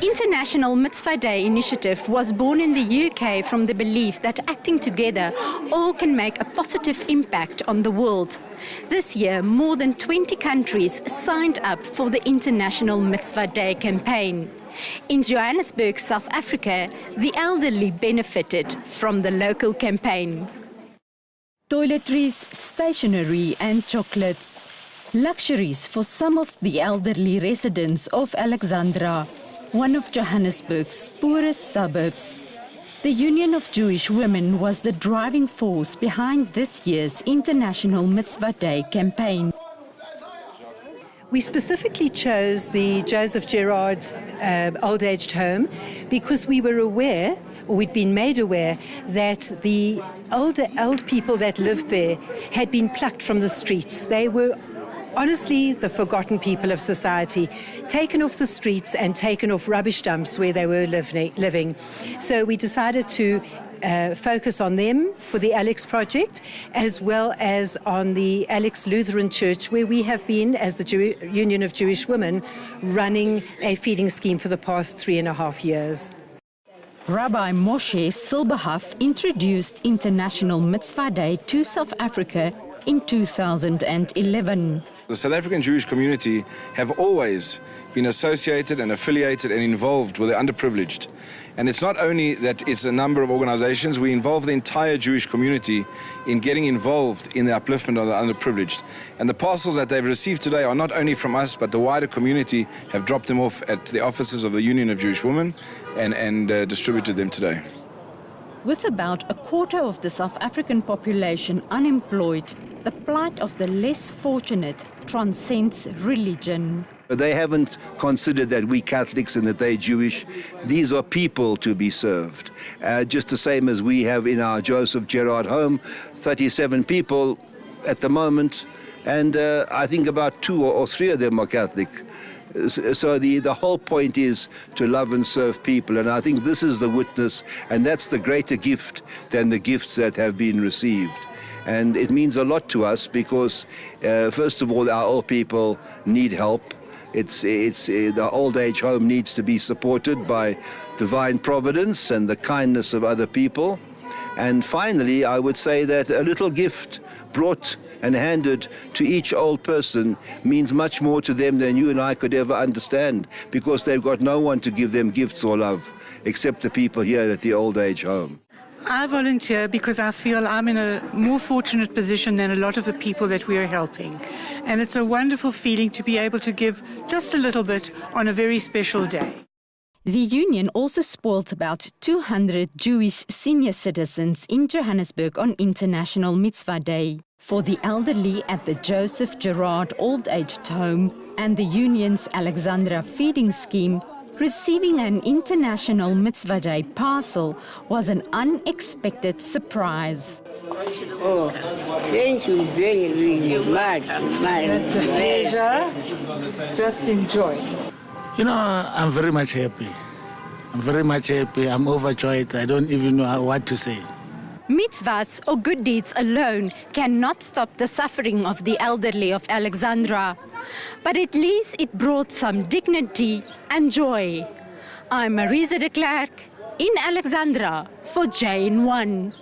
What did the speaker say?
The International Mitzvah Day initiative was born in the UK from the belief that acting together, all can make a positive impact on the world. This year, more than 20 countries signed up for the International Mitzvah Day campaign. In Johannesburg, South Africa, the elderly benefited from the local campaign. Toiletries, stationery and chocolates. Luxuries for some of the elderly residents of Alexandra, one of Johannesburg's poorest suburbs. The Union of Jewish Women was the driving force behind this year's International Mitzvah Day campaign. We specifically chose the Joseph Gerard old-aged home because we were aware, or we'd been made aware, that the old people that lived there had been plucked from the streets. They were honestly the forgotten people of society, taken off the streets and taken off rubbish dumps where they were living. So we decided to focus on them for the Alex project, as well as on the Alex Lutheran Church, where we have been, as the Union of Jewish Women, running a feeding scheme for the past 3.5 years. Rabbi Moshe Silberhoff introduced International Mitzvah Day to South Africa in 2011. The South African Jewish community have always been associated and affiliated and involved with the underprivileged. And it's not only that it's a number of organizations, we involve the entire Jewish community in getting involved in the upliftment of the underprivileged. And the parcels that they've received today are not only from us, but the wider community have dropped them off at the offices of the Union of Jewish Women and distributed them today. With about a quarter of the South African population unemployed, the plight of the less fortunate transcends religion. They haven't considered that we Catholics and that they're Jewish. These are people to be served. Just the same as we have in our Joseph Gerard home, 37 people at the moment, and I think about 2 or 3 of them are Catholic. So the whole point is to love and serve people, and I think this is the witness, and that's the greater gift than the gifts that have been received. And it means a lot to us because, first of all, our old people need help. The old age home needs to be supported by divine providence and the kindness of other people. And finally, I would say that a little gift brought and handed to each old person means much more to them than you and I could ever understand, because they've got no one to give them gifts or love except the people here at the old age home. I volunteer because I feel I'm in a more fortunate position than a lot of the people that we are helping. And it's a wonderful feeling to be able to give just a little bit on a very special day. The union also spoiled about 200 Jewish senior citizens in Johannesburg on International Mitzvah Day. For the elderly at the Joseph Gerard old-aged home and the union's Alexandra feeding scheme, receiving an International Mitzvah Day parcel was an unexpected surprise. Oh, thank you very much. It's a pleasure. Just enjoy. You know, I'm very much happy. I'm overjoyed. I don't even know what to say. Mitzvahs or good deeds alone cannot stop the suffering of the elderly of Alexandra. But at least it brought some dignity and joy. I'm Marisa de Klerk in Alexandra for JN1.